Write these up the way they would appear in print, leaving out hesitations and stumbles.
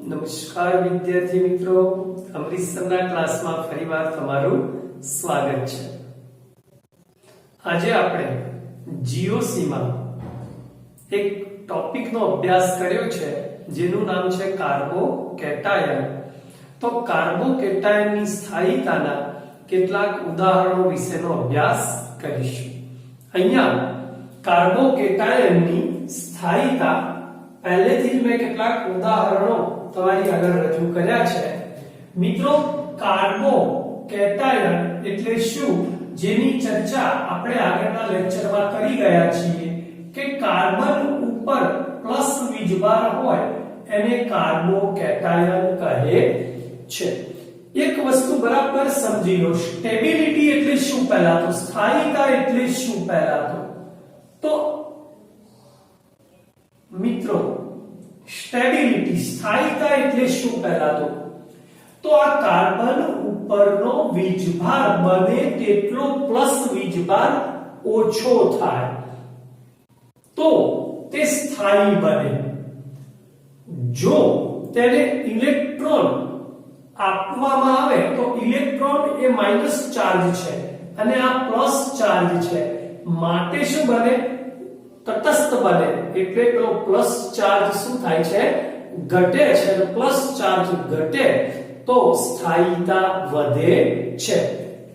નમસ્કાર વિદ્યાર્થી મિત્રો, અમરીશ સરના ક્લાસમાં ફરીવાર તમારું સ્વાગત છે। આજે આપણે જીઓસી માં એક ટોપિકનો અભ્યાસ કર્યો છે જેનું નામ છે કાર્બોકેટાયન। તો કાર્બોકેટાયનની સ્થાયીતાના કેટલાક ઉદાહરણો વિશેનો અભ્યાસ કરીશું। અહીંયા કાર્બોકેટાયનની સ્થાયીતા પહેલેથી જ મેં કેટલાક ઉદાહરણો તમારી આગળ રજૂ કર્યા છે। મિત્રો, કાર્બોકેટાયન એટલે શું જેની ચર્ચા આપણે આગળના લેક્ચરમાં કરી ગયા છીએ કે કાર્બન ઉપર પ્લસ વીજભાર હોય એને કાર્બોકેટાયન કહે છે। એક વસ્તુ બરાબર સમજી લો, સ્ટેબિલિટી એટલે શું પહેલા તો, સ્થાયીતા એટલે શું પહેલા તો મિત્રો સ્ટેબિલિટી સ્થાયીતા એટલે શું પહેલા તો આ કાર્બન ઉપરનો વીજભાર બને તેટલો પ્લસ વીજભાર ઓછો થાય તો તે સ્થાયી બને। જો તેને ઇલેક્ટ્રોન આપવામાં આવે તો ઇલેક્ટ્રોન એ માઈનસ ચાર્જ છે અને આ પ્લસ ચાર્જ છે, માટે શું બને, તટસ્થ બને। એટલે પેલો પ્લસ ચાર્જ શું થાય છે, ઘટે છે। પ્લસ ચાર્જ ઘટે તો સ્થાયીતા વધે છે।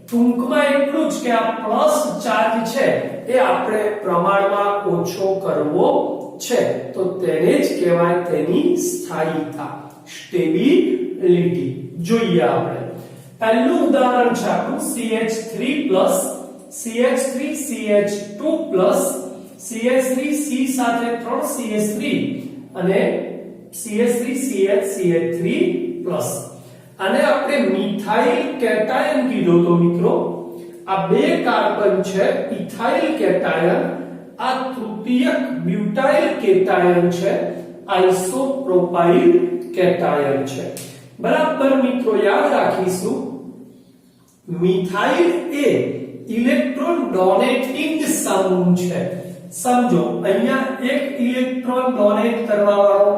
ટૂંકમાં એટલું જ કે આ પ્લસ ચાર્જ છે એ આપણે પ્રમાણમાં ઓછો કરવો છે તો તેને જ કહેવાય તેની સ્થાયીતા, સ્ટેબિલિટી। જોઈએ આપણે પહેલું ઉદાહરણ છે આપણું CH3+ CH3 CH2+ CH3 C સાથે 3 CH3 અને CH3 CH CH3+, અને આપણે મિથાઇલ કેટાયન કીધો તો મિત્રો આ બે કાર્બન છે ઇથાઇલ કેટાયન, આ તૃતીયક બ્યુટાઇલ કેટાયન છે, આઇસોપ્રોપાઇલ કેટાયન છે। બરાબર મિત્રો, યાદ રાખીશું મિથાઇલ એ ઇલેક્ટ્રોન ડોનેટિંગ સમૂહ છે। સમજો અહીંયા એક ઇલેક્ટ્રોન ડોનેટ કરવા વાળો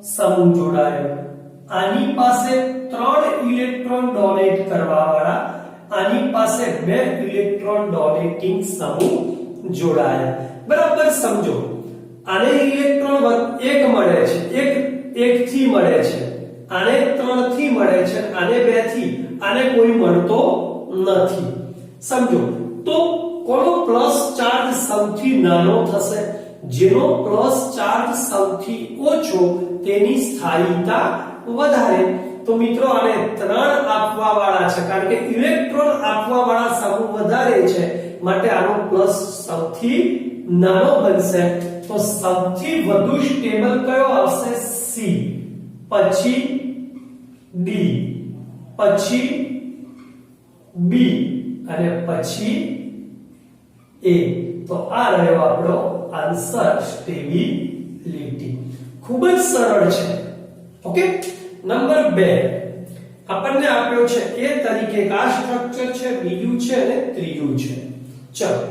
સમૂહ જોડાયો, આની પાસે 3 ઇલેક્ટ્રોન ડોનેટ કરવા વાળા, આની પાસે 2 ઇલેક્ટ્રોન ડોનેટિંગ સમૂહ જોડાયા। બરાબર સમજો, આને ઇલેક્ટ્રોન 1 મળે છે, એક થી મળે છે, આને 3 થી મળે છે, આને 2 થી, આને કોઈ મળતો નથી। સમજો તો કોનો પ્લસ ચાર્જ સૌથી નાનો થશે, જેનો પ્લસ ચાર્જ સૌથી ઓછો તેની સ્થાયીતા વધારે। તો મિત્રો આને 3 આપવા વાળા છે, કારણ કે ઇલેક્ટ્રોન આપવા વાળા સમૂહ વધારે છે માટે આનો પ્લસ સૌથી નાનો બનશે। તો સૌથી વધુ સ્ટેબલ કયો આવશે, C, પછી D, પછી B અને પછી A। તો આ રહ્યો આપણો આન્સર, સ્ટેબિલિટી। ખૂબ જ સરળ છે। ઓકે, નંબર 2 આપણને આપ્યો છે A તરીકે આ સ્ટ્રક્ચર છે, બીજું છે અને ત્રીજું છે। ચલો,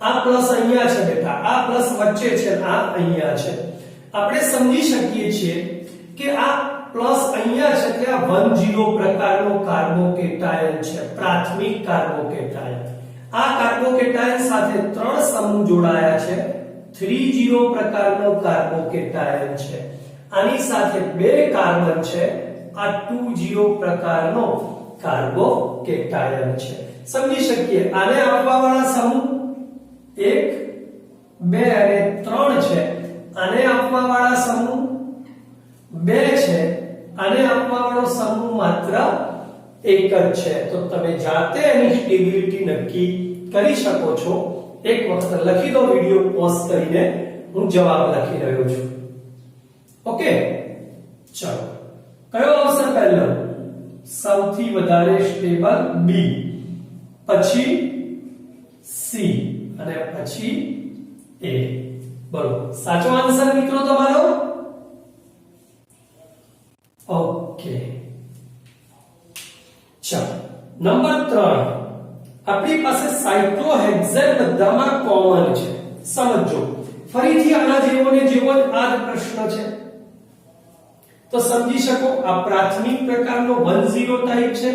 આ પ્લસ અહીંયા છે બેટા, આ પ્લસ વચ્ચે છે, આ અહીંયા છે। આપણે સમજી શકીએ છીએ કે આ પ્લસ અહીંયા છે કે આ 1,0 પ્રકારનો કાર્બોકેટાયન છે, પ્રાથમિક કાર્બોકેટાયન। આ કાર્બોકેટાયન સાથે 3 સમૂહ જોડાયા છે, 3,0 પ્રકારનો કાર્બોકેટાયન છે, આની સાથે 2 કાર્બન છે, આ 2,0 પ્રકારનો કાર્બોકેટાયન છે। સમજી શકીએ આને આપવા વાળા સમૂહ 1, 2 અને 3 છે, આને આપવા વાળા સમૂહ 2 છે, આને આપવા વાળો સમૂહ માત્ર 1 જ છે। તો તમે જાતે એની સ્ટેબિલિટી નક્કી કરી શકો છો। એક વખત લખી દો, વિડિયો પોઝ કરીને હું જવાબ લખી રહ્યો છું। ઓકે, ચલો કયો આવશે પહેલો, સૌથી વધારે સ્ટેબલ B, પછી C અને પછી A। બોલો સાચો આન્સર મિત્રો તમારો? ઓકે, ચલો નંબર 3 આપણી પાસે સાયક્લોહેક્સેન બધામાં કોમન છે। સમજો ફરીથી આના જેવો ને જેવો જ આ પ્રશ્ન છે। તો સમજી શકો આ પ્રાથમિક પ્રકારનો 10 ટાઈપ છે,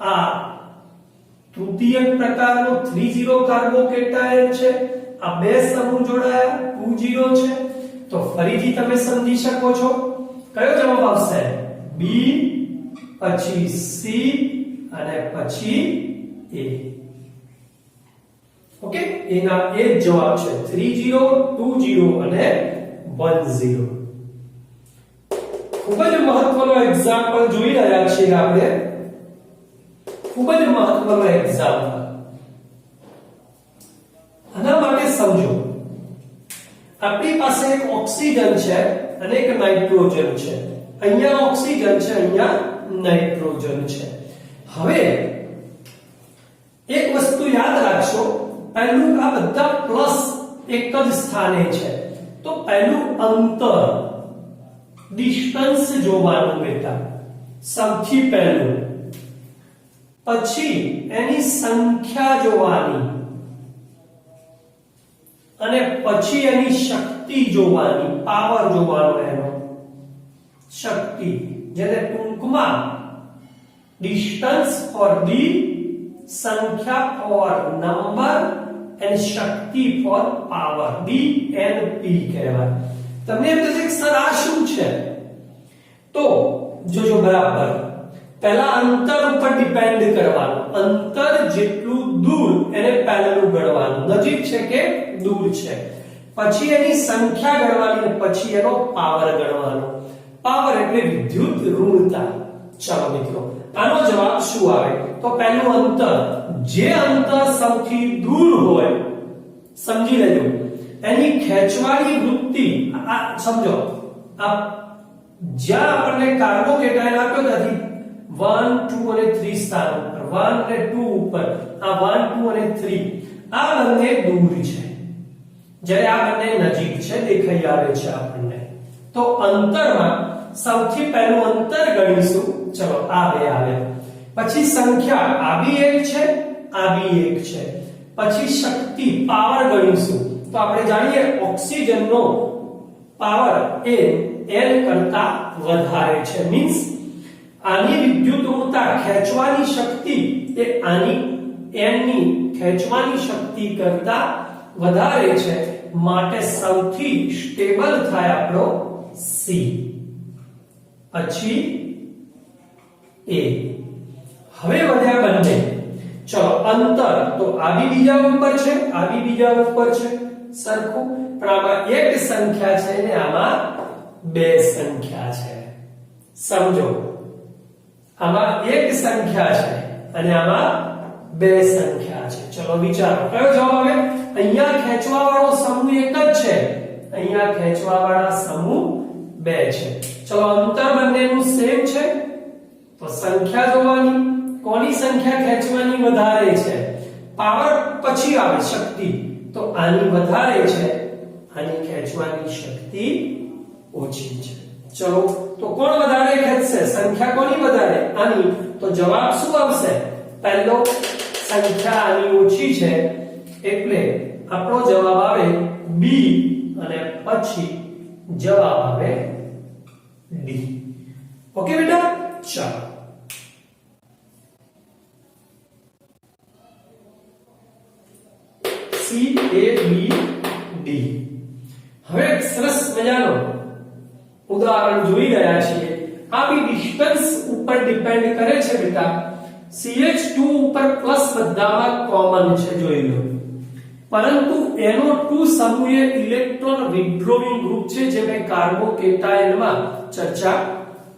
આ તૃતીયક પ્રકારનો 30 કાર્બોકેટાયન છે, આ બે સમૂહ જોડાયા 20 છે. તો ફરીથી તમે સમજી શકો છો કયો જવાબ આવશે? બી, પછી સી અને પછી એ. ઓકે, એના એ જ જવાબ છે 30, 20 અને 10. ખૂબ જ મહત્વનો એક્ઝામ્પલ જોઈ રહ્યા છીએ આપણે, ખૂબ જ મહત્વનો એક્ઝામ્પલ. આના માટે સમજો, આપણી પાસે એક ઓક્સિજન છે અને એક નાઇટ્રોજન છે. અહીંયા ઓક્સિજન છે, અહીંયા નાઇટ્રોજન છે. હવે એક વસ્તુ યાદ રાખશો, પહેલું આ બધા પ્લસ એક જ સ્થાને છે, તો પહેલું અંતર, ડિસ્ટન્સ જોવાનું બેટા સૌથી પહેલું, પછી એની સંખ્યા જોવાની અને પછી એની શક્તિ જોવાની, પાવર જોવાનો, એનો શક્તિ, જેને ટૂંકમાં ડિસ્ટન્સ ફોર ડી, સંખ્યા ફોર નંબર અને શક્તિ ફોર પાવર, DNP કહેવાય. તમને એમ થશે કે સર આ શું છે? તો જોજો બરાબર, પહેલા અંતર ઉપર ડિપેન્ડ કરવાનું, અંતર જેટલું દૂર એને પહેલું ગણવાનું, નજીક છે કે દૂર છે, પછી એની સંખ્યા ગણવાની અને પછી એનો પાવર ગણવાનો. પાવર એટલે વિદ્યુત ઋણતા. ચાલો મિત્રો, આનો જવાબ શું આવે? તો પહેલું અંતર, જે અંતર સૌથી દૂર હોય, સમજી લેજો, એની ખેંચવાની વૃત્તિ. આ સમજો, આ જ્યાં આપણને કાર્બોકેટાયન આપ્યો નથી 1, 2 અને 3 સ્થાન ઉપર, 1 અને 2 ઉપર, આ 1, 2 અને 3, આ બંને દૂર છે, જ્યારે આ બંને નજીક છે, દેખાઈ આવે છે આપણને. તો અંતરમાં સૌથી પહેલું અંતર ગણીશું. ચલો, આ બે આવે, પછી સંખ્યા, આ બી એક છે, આ બી એક છે, પછી શક્તિ, પાવર ગણીશું. તો આપણે જાણીએ ઓક્સિજનનો પાવર એ N કરતા વધારે છે, મીન્સ આની વિદ્યુત ઋણતા, ખેંચવાની શક્તિ એ આની N ની ખેંચવાની શક્તિ કરતા વધારે છે, માટે સૌથી સ્ટેબલ થાય આપણો C, પછી A. હવે વધ્યા બંને. ચલો, અંતર તો આ બી બીજા ઉપર છે, આ બી બીજા ઉપર છે, સરખું, પણ આમાં એક સંખ્યા છે ને આમાં બે સંખ્યા છે. સમજો, આમાં એક સંખ્યા છે અને આમાં બે સંખ્યા છે. ચલો વિચારો, કયો જવાબ આવે? અહીંયા ખેંચવા વાળો સમૂહ એક જ છે, અહીંયા ખેંચવા વાળા સમૂહ બે છે. ચલો, અંતર બંનેનું સેમ છે, તો સંખ્યા જોવાની, કોની સંખ્યા ખેંચવાની વધારે છે? પાવર પછી આવે શક્તિ, તો આની વધારે છે, આની ખેંચવાની શક્તિ ઓછી છે. ચલો, તો કોણ વધારે ખેંચશે? સંખ્યા કોની વધારે? આની. તો જવાબ શું આવશે? પહેલો, સંખ્યા આની ઓછી છે, એટલે આપણો જવાબ આવે બી અને પછી જવાબ આવે ડી. ઓકે બેટા, ચાલો. C, A, B, D. હવે એક સરસ મજાનો ઉદાહરણ જોઈ રહ્યા છીએ. આ બી ડિસ્ટન્સ ઉપર ડિપેન્ડ કરે છે બેટા. CH2 ઉપર પ્લસ બધામાં કોમન છે, જોઈ લો, પરંતુ NO2 સમૂહે ઇલેક્ટ્રોન વિથડ્રોઈંગ ગ્રુપ છે, જે મેં કાર્બોકેટાયનમાં ચર્ચા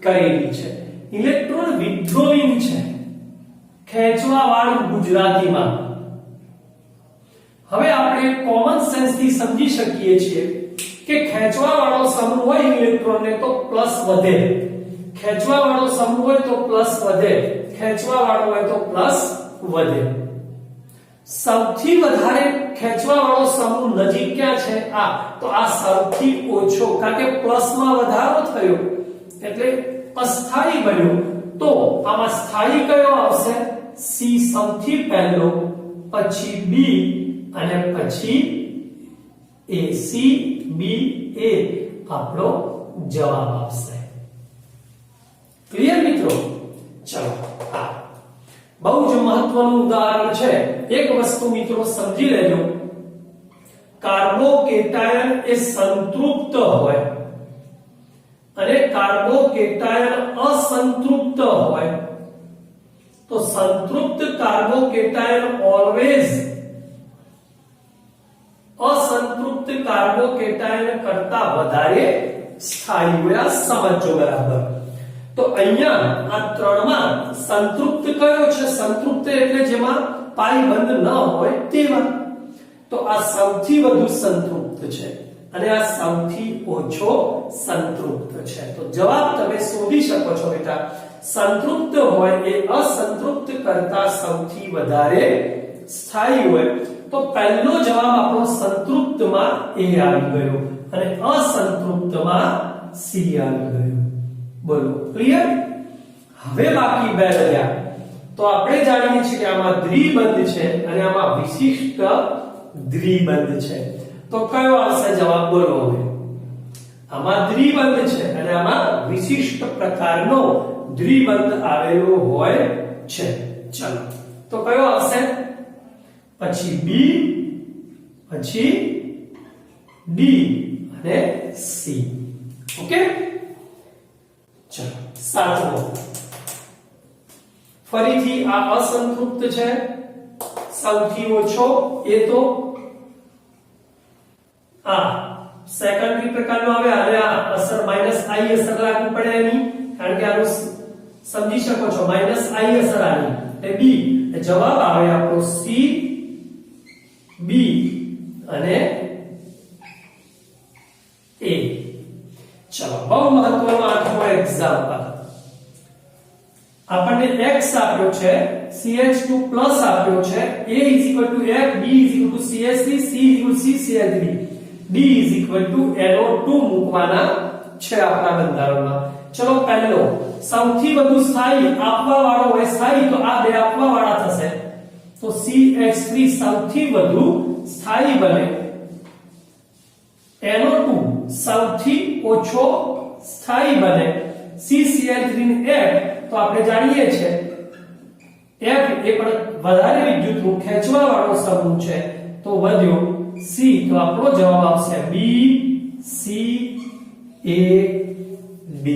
કરેલી છે. ઇલેક્ટ્રોન વિથડ્રોઈંગ છે, ખેંચવા વાળું ગુજરાતીમાં. હવે આપણે કોમન સેન્સ થી સમજી શકીએ છીએ કે ખેંચવા વાળો સમૂહ હોય ઇલેક્ટ્રોનને તો પ્લસ વધે, ખેંચવા વાળો સમૂહ હોય તો પ્લસ વધે, ખેંચવા વાળો હોય તો પ્લસ વધે. સૌથી વધારે ખેંચવા વાળો સમૂહ નજીક ક્યાં છે? આ. તો આ સૌથી ઓછો, કારણ કે પ્લસમાં વધારો થયો એટલે અસ્થાયી બન્યો. તો આમાં સ્થાયી કયો આવશે? C સૌથી પહેલો, પછી B અને પછી A. C, B, A આપણો જવાબ આવશે. ક્લિયર મિત્રો? ચલો હા, બહુ જ મહત્વનું ઉદાહરણ છે. એક વસ્તુ મિત્રો સમજી લેજો, કાર્બોકેટાયન એ સંતૃપ્ત હોય અને કાર્બોકેટાયન અસંતૃપ્ત હોય તો સંતૃપ્ત કાર્બોકેટાયન ઓલવેઝ અસંતૃપ્ત કાર્બોકેટાયન કરતા વધારે સ્થાયી હોય. આ સમજો બરાબર. તો અહીંયા આ ત્રણમાં સંતૃપ્ત કયો છે? સંતૃપ્ત એટલે જેમાં પાઈબંધ ન હોય તેવા. તો આ સૌથી વધુ સંતૃપ્ત છે અને આ સૌથી ઓછો સંતૃપ્ત છે. તો જવાબ તમે શોધી શકો છો બેટા. સંતૃપ્ત હોય એ અસંતૃપ્ત કરતા સૌથી વધારે સ્થાયી હોય. તો પહેલો જવાબ આપણો સંતૃપ્તમાં A આવી ગયો અને અસંતૃપ્તમાં C આવી ગયો. બોલો ક્લિયર? હવે બાકી બે રહ્યા. તો આપણે જાણીએ છીએ કે આમાં દ્વિબંધ છે અને આમાં વિશિષ્ટ દ્વિબંધ છે. તો કયો આવશે જવાબ? બોલો હવે. આમાં દ્વિબંધ છે અને આમાં વિશિષ્ટ પ્રકારનો દ્વિબંધ આવેલો હોય છે. ચલો તો કયો આવશે? પછી B, પછી D અને C. ઓકે, ચલો સાતમો. ફરીથી આ અસંતૃપ્ત છે, સૌથી ઓછો એ તો આ સેકન્ડરી પ્રકારનો આવે. અને આ અસર -i અસર લાગુ પડે એની, કારણ કે આનું સમજી શકો છો -i અસર આની. એટલે B. જવાબ આવે આપણો C, B અને A. ચલો બહુ મહત્વનો આઠમો એક્ઝામ્પલ. આપણને x આપ્યો છે, CH2+ આપ્યો છે, A F, B CH3, C CCl3, D NO2 મૂકવાના છે આપણા બંધારણમાં. ચલો પહેલો સૌથી વધુ સ્થાયી આપવા વાળો હોય સ્થાયી, તો આ બે આપવા વાળા થશે. તો CH3 સૌથી વધુ સ્થાયી બને, NO2 સૌથી ઓછો સ્થાયી બને, CCl3 ને F તો આપણે જાણીએ છીએ F એ પણ વધારે વિદ્યુતનું ખેંચવા વાળો સમૂહ છે. તો વધ્યો C. તો આપણો જવાબ આવશે B, C, A, D.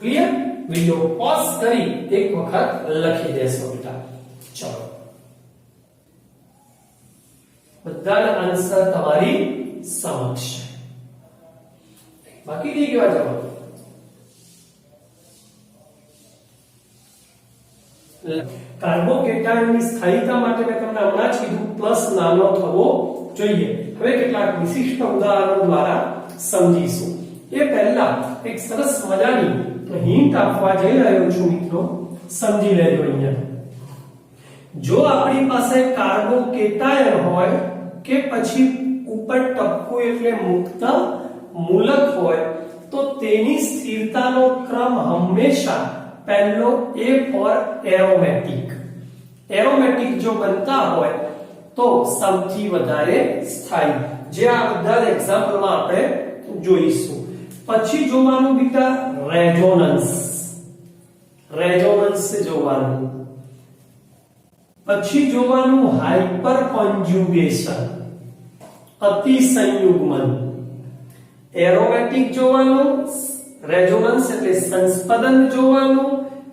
Clear? Video pause કરી એક વખત લખી દેશો બેટા. ચલો બધાના આન્સર તમારી સમક્ષ છે. બાકી રહી ગયો જવાબ. કાર્બોકેટાયનની સ્થાયીતા માટે મેં તમને હમણાં જ કીધું પ્લસ નાનો થવો જોઈએ. હવે કેટલાક વિશિષ્ટ ઉદાહરણો દ્વારા સમજીશું. એ પહેલા એક સરસ મજાની હિન્ટ આપવા જઈ રહ્યો છું મિત્રો, સમજી લેજો. અહીંયા જો આપણી પાસે કાર્બોકેટાયન હોય કે પછી ઉપર ટપકું એટલે મુક્ત મૂલક હોય તો તેની સ્થિરતાનો ક્રમ હંમેશા પહેલો A ફોર એરોમેટિક. એરોમેટિક જો બનતા હોય તો સૌથી વધારે સ્થાયી, જે આ બધા એક્ઝામ્પલમાં આપણે જોઈશું. પછી જોવાનું બેટા રેઝોનન્સ. રેઝોનન્સ જોવાનું. પછી જોવાનું હાઇપર કોન્જ્યુગેશન, અતિસંયુગ્મન. એરોમેટિક જોવાનું, રેઝોનન્સ એટલે સંસ્પંદન જોવાનું,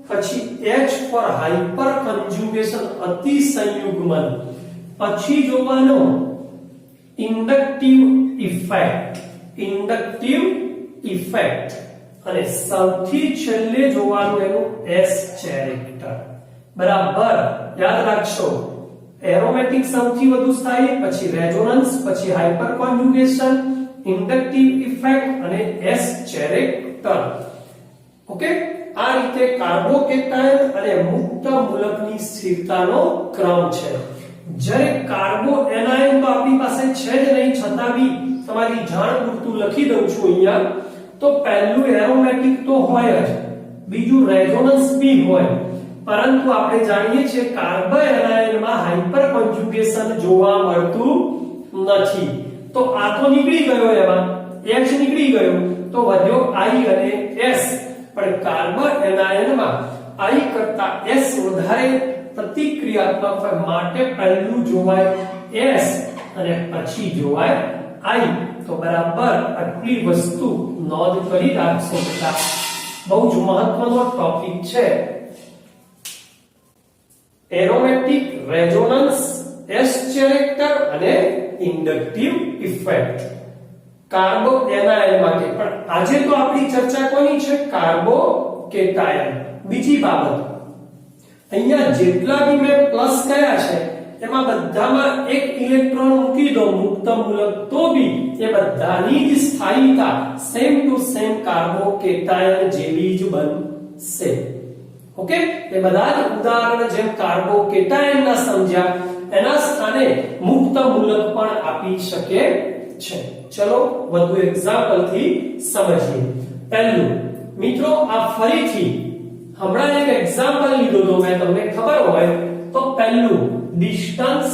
પછી H ફોર હાઇપર કોન્જ્યુગેશન, અતિસંયુગ્મન. પછી જોવાનું ઇન્ડક્ટિવ ઇફેક્ટ, ઇન્ડક્ટિવ ઇફેક્ટ. અને સૌથી છેલ્લે જોવાનું એનું S કેરેક્ટર. બરાબર યાદ રાખશો. એરોમેટિક સૌથી વધુ સ્થાયી, પછી રેઝોનન્સ, પછી હાઇપર કોન્જ્યુગેશન, ઇન્ડક્ટિવ ઇફેક્ટ અને S કેરેક્ટર. ઓકે, આ રીતે કાર્બોકેટાયન અને મુક્ત મૂલકની સ્થિરતાનો ક્રમ છે. જ્યારે કાર્બો એનાયન તો આપણી પાસે છે જ નહીં, છતાં બી તમારી જાણ પૂરતું લખી દઉં છું અહીંયા. તો પહેલું એરોમેટિક તો હોય જ, બીજું રેઝોનન્સ બી હોય, પરંતુ આપણે જાણીએ છીએ કાર્બન એનાયનમાં હાઇપર કોન્જ્યુગેશન જોવા મળતું નથી. તો આ તો નીકળી ગયો, એમાં H નીકળી ગયો, તો વધ્યો I અને S. પણ કાર્બન એનાયનમાં I કરતા S વધારે પ્રતિક્રિયાત્મક હોય માટે પહેલું જોવાય S અને પછી જોવાય I. તો બરાબર આટલી વસ્તુ નોંધ કરી રાખશો બેટા. બહુ જ મહત્વનો ટોપિક છે. એરોમેટિક રેઝોનન્સ, S કેરેક્ટર અને ઇન્ડક્ટિવ ઇફેક્ટ કાર્બો એનાયન માટે. પણ આજે તો આપણી ચર્ચા કોની છે? Carbo cation. બીજી બાબત, અહીંયા જેટલા બી મેં પ્લસ કયા છે એમાં બધામાં એક ઇલેક્ટ્રોન મૂકી દો મુક્ત મૂલક, તો બી એ બધાની જ સ્થાયીતા same to same carbocation જેવી જ બનશે. ઓકે, એ બધા ઉદાહરણ જેમ કાર્બો કેટાયન ના સમજ્યા એના સ્થાને મુક્ત મૂલક પણ આપી શકે છે. ચલો વધુ એક્ઝામ્પલ થી સમજીએ. પહેલું મિત્રો, આ ફરીથી હમણાં એક એક્ઝામ્પલ લીધો તો મેં, તમને ખબર હોય તો પહેલું ડિસ્ટન્સ,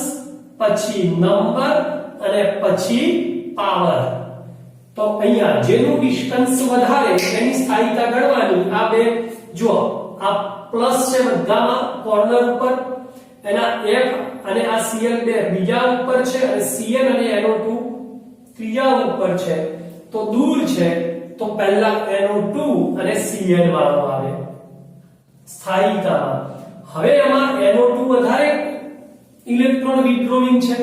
પછી નંબર અને પછી પાવર. તો અહીંયા જેનું ડિસ્ટન્સ વધારે એની સ્થાયીતા ગણવાની. આ બે જો આ પ્લસ છે બધામાં કોર્નર ઉપર, એના F અને આ Cl2 બીજા ઉપર છે અને Cn અને NO2 ત્રીજા ઉપર છે. તો દૂર છે તો પહેલા NO2 અને Cl વાળો આવે સ્થાયીતામાં. હવે એમાં NO2 વધારે ઇલેક્ટ્રોન વિથડ્રોઈંગ છે,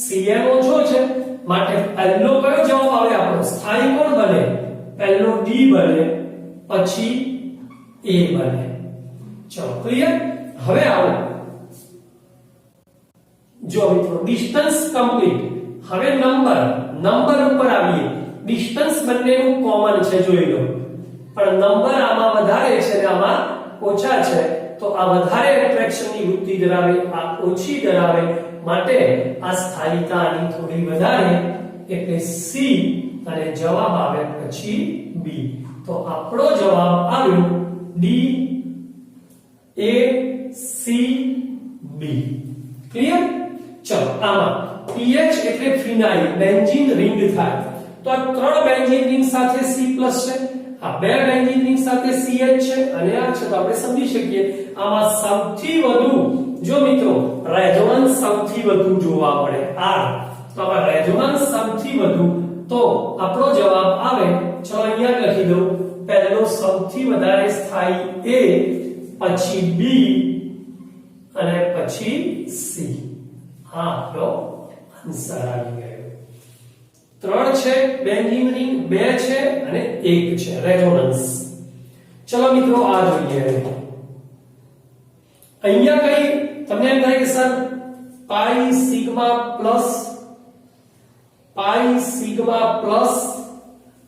Cl ઓછો છે, માટે પહેલો કયો જવાબ આવે આપણો? સ્થાયી કોણ બને? પહેલો D બને, પછી A બને. ચલો ક્લિયર. હવે આવો જો મિત્રો ડિસ્ટન્સ કમ્પ્લીટ. હવે નંબર ઉપર આવીએ. ડિસ્ટન્સ બંનેનું કોમન છે જોઈ લો, પણ નંબર આમાં વધારે છે અને આમાં ઓછા છે. તો આ વધારે એટ્રેક્શનની વૃત્તિ ધરાવે, આ ઓછી ધરાવે, માટે આ સ્થાયીતા આની થોડી વધારે, એટલે C અને જવાબ આવે પછી B. તો આપણો જવાબ આવ્યો D A C B. Clear. ચલો આમાં PH એટલે ફિનાઇલ બેન્ઝીન રિંગ થાય. તો આ 3 બેન્ઝીન રિંગ સાથે C+ છે, આ 2 બેન્ઝીન રિંગ સાથે CH છે અને આ છે. તો આપણે સમજી શકીએ આમાં સૌથી વધુ જો મિત્રો રેઝોનન્સ સૌથી વધુ જોવા મળે R. તો આમાં રેઝોનન્સ સૌથી વધુ, તો આપણો જવાબ આવે, ચલો અહીંયા લખી દઉં, પહેલો સૌથી વધારે સ્થાયી A, પછી B અને પછી C. હા લો આન્સર આવી ગયો. 3 છે બેન્ઝીન રિંગ, 2 છે અને 1 છે રેઝોનન્સ. ચલો મિત્રો આ જોઈએ. અહીંયા કઈ તમને એમ થાય કે સર પાઈ સિગ્મા પ્લસ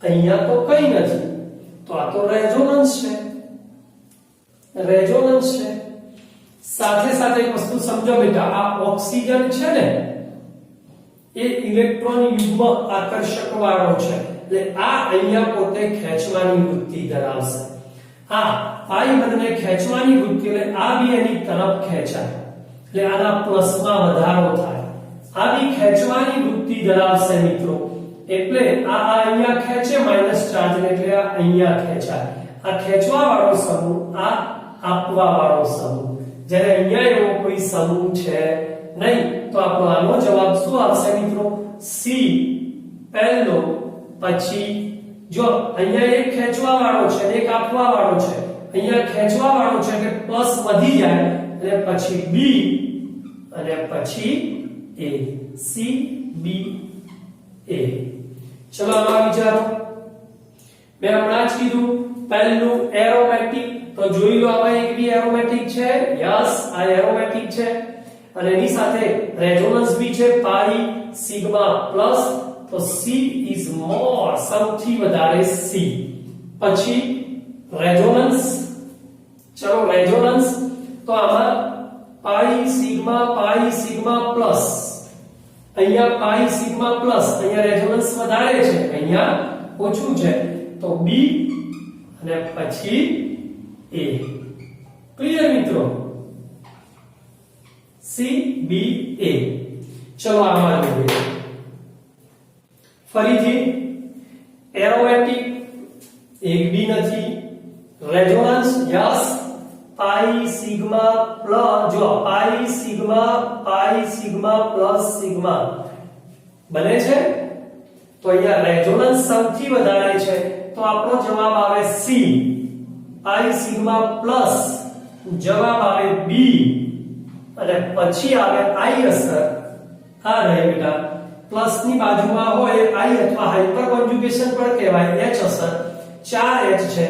અહીંયા તો કઈ નથી, તો આ તો રેઝોનન્સ છે. સાથે સાથે એક વસ્તુ સમજો બેટા, આ ઓક્સિજન છે ને એ ઇલેક્ટ્રોન યુગ્મ આકર્ષક વાળો છે, એટલે આ અહીંયા પોતે ખેંચવાની વૃત્તિ ધરાવશે. આ પાઈ બંને ખેંચવાની વૃત્તિ, એટલે આ બી એની તરફ ખેંચાય, એટલે આના પ્લસમાં વધારો થાય. આ બી ખેંચવાની વૃત્તિ ધરાવશે મિત્રો, એટલે આ અહીંયા ખેંચે માઈનસ ચાર્જ, એટલે આ અહીંયા ખેંચાય. આ ખેંચવા વાળો સમૂહ, આ આપવા વાળો સમૂહ. જ્યારે અહીંયા એવો કોઈ સમૂહ છે નહીં, તો આપણો આનો જવાબ શું આવશે મિત્રો? C પહેલો, પછી જો અહીંયા એક ખેંચવા વાળો છે અને એક આપવા વાળો છે, અહીંયા ખેંચવા વાળો છે એટલે પ્લસ વધી જાય, એટલે પછી B અને પછી A. C B A. ચલો આમાં વિચારો. મેં હમણાં જ કીધું પહેલું એરોમેટિક, તો જોઈ લો આમાં એક બી એરોમેટિક છે. યસ, આ એરોમેટિક છે અને એની સાથે રેઝોનન્સ બી છે પાઈ સિગ્મા પ્લસ, તો C is more, સૌથી વધારે C. પછી રેઝોનન્સ, ચલો રેઝોનન્સ, તો આમાં પાઈ સિગ્મા પ્લસ, અહીંયા પાઈ સિગ્મા પ્લસ, અહીંયા રેઝોનન્સ વધારે છે, અહીંયા ઓછું છે, તો B અને પછી A. ક્લિયર મિત્રો? C B A. ચલો આમાં જોઈએ. ફરીથી એરોમેટિક એક બી નથી, પાઈ સિગ્મા પ્લસ જો પાઈ સિગ્મા પ્લસ સિગ્મા બને છે તો અહીંયા રેઝોનન્સ સૌથી વધારે છે તો આપણો જવાબ આવે સી પાઈ સિગ્મા પ્લસ જવાબ આવે બી અને પછી આવે આઈ અસર આ રહે બેટા પ્લસ ની બાજુમાં હોય આઈ અથવા હાઇપર કોન્જ્યુગેશન પણ કહેવાય એચ અસર 4h છે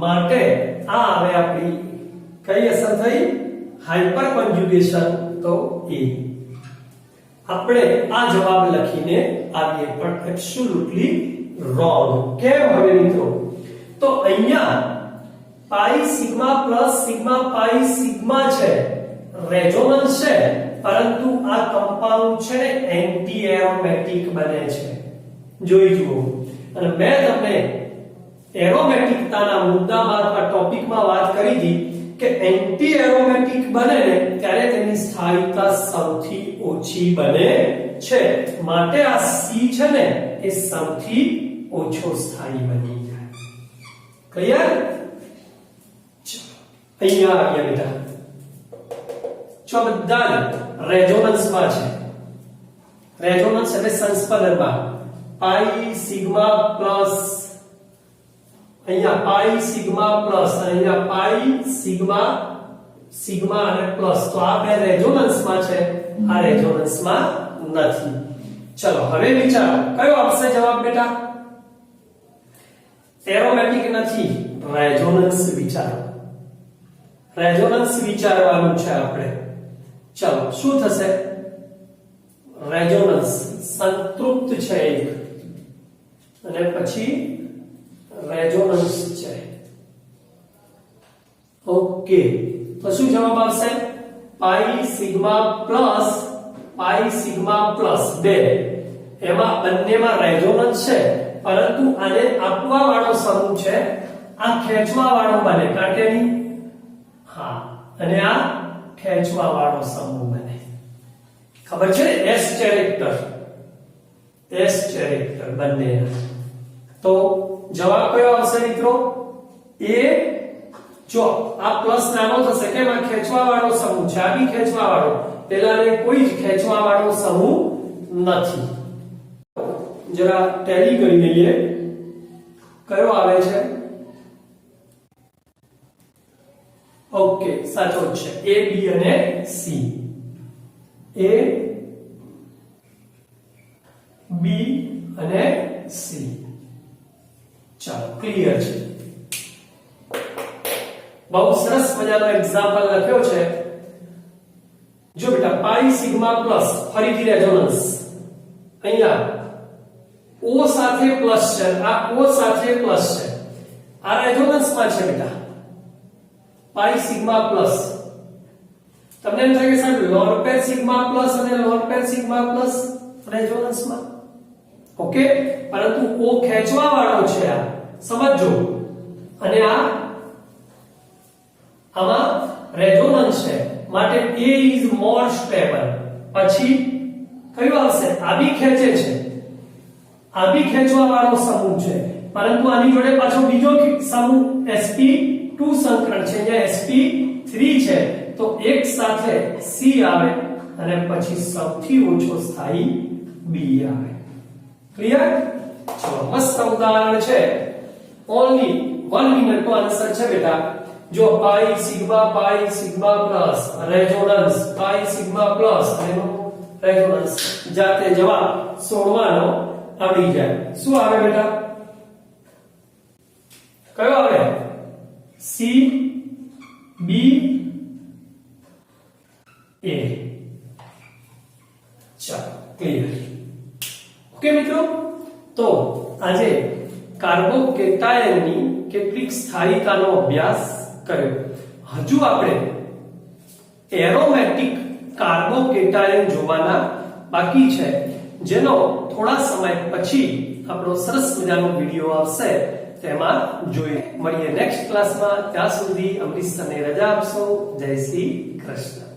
માટે આ આવે આપણી કઈ અસર થઈ હાઇપર કોન્જ્યુગેશન તો એ આપણે આ જવાબ લખીને આવીએ પણ એબ્સોલ્યુટલી રોંગ કેમ હવે મિત્રો તો અહીંયા પાઈ સિગ્મા પ્લસ સિગ્મા પાઈ સિગ્મા છે રેઝોનન્સ છે પરંતુ આ કમ્પાઉન્ડ છે એન્ટી એરોમેટિક બને છે જોઈ જુઓ અને મેં તમને એરોમેટિકતાના મુદ્દામાં અથવા ટોપિકમાં વાત કરી હતી કે એન્ટી એરોમેટિક બને ને ત્યારે તેની સ્થાયીતા સૌથી ઓછી બને છે માટે આ સી છે ને એ સૌથી ઓછો સ્થાયી બની જાય ક્લિયર અહીંયા આવ્યા બેટા જો બધા રેઝોનન્સ માં છે રેઝોનન્સ એટલે સંસ્પંદનમાં પાઈ સિગ્મા પ્લસ અહીંયા પાઈ સિગ્મા પ્લસ અહીંયા પાઈ સિગ્મા અને પ્લસ તો આ બે રેઝોનન્સ માં છે આ રેઝોનન્સ માં નથી ચલો હવે વિચારો કયો આવશે જવાબ બેટા એરોમેટિક નથી રેઝોનન્સ વિચારવાનું છે આપણે ચલો શું થશે રેઝોનન્સ સંતૃપ્ત છે એક અને પછી રેઝોનન્સ છે ઓકે તો શું જવાબ આવશે પાઈ સિગ્મા પ્લસ 2 એમાં બંનેમાં રેઝોનન્સ છે પરંતુ આને આપવા વાળો સમૂહ છે આ ખેંચવા વાળો બને કારણ કે હા અને આ ખેંચવા વાળો સમૂહ બને ખબર છે એસ કેરેક્ટર બંને તો જવાબ કયો આવશે મિત્રો એ જો આ પ્લસ નાનો થશે કેમ આ ખેંચવા વાળો સમૂહ છે આ બી ખેંચવા વાળો પેલાને કોઈ જ ખેંચવા વાળો સમૂહ નથી જરા ટેલી કરી લઈએ કયો આવે છે ઓકે સાચો છે એ બી અને સી એ બી અને સી ચાલો ક્લિયર છે બહુ સરસ મજાનો એક્ઝામ્પલ લખ્યો છે જો બેટા પાઈ સિગ્મા પ્લસ ફરીથી રેઝોનન્સ અહીંયા O સાથે પ્લસ છે આ O સાથે પ્લસ છે આ રેઝોનન્સ માં છે બેટા પાઈ સિગ્મા પ્લસ તમને એમ થાય કે સાહેબ લોર પેર સિગ્મા પ્લસ અને લોર પેર સિગ્મા પ્લસ રેઝોનન્સ માં ઓકે પરંતુ O ખેંચવા વાળો છે આ સમજો અને આમાં રેઝોનન્સ છે માટે A is more stable પછી કયું આવશે આ બી ખેંચે છે આ બી ખેંચવા વાળો સમૂહ છે પરંતુ આની જોડે પાછો બીજો સમૂહ sp2 સંકરણ છે અહીંયા sp3 છે તો એક સાથે C આવે અને પછી સૌથી ઓછો સ્થાયી B આવે ક્લિયર ચલો મસ્ત ઉદાહરણ છે ઓન્લી 1 મિનિટ નો આન્સર છે બેટા જો પાઈ સિગ્મા પ્લસ રેઝોનન્સ પાઈ સિગ્મા પ્લસ એનો રેઝોનન્સ જાતે જવાબ સોડવાનો આવડી જાય શું આવે બેટા કયો આવે સી બી એ ચાલો ક્લિયર ઓકે મિત્રો તો આજે કાર્બોકેટાયનની કેટલીક સ્થાયીતાનો અભ્યાસ કર્યો હજુ આપણે એરોમેટિક કાર્બોકેટાયન જોવાના બાકી છે જેનો થોડા સમય પછી આપણો સરસ મજાનો વિડિયો આવશે તેમાં જોઈએ મળીએ નેક્સ્ટ ક્લાસમાં ત્યાં સુધી અમરીશ તને રજા આપશો જય શ્રી કૃષ્ણ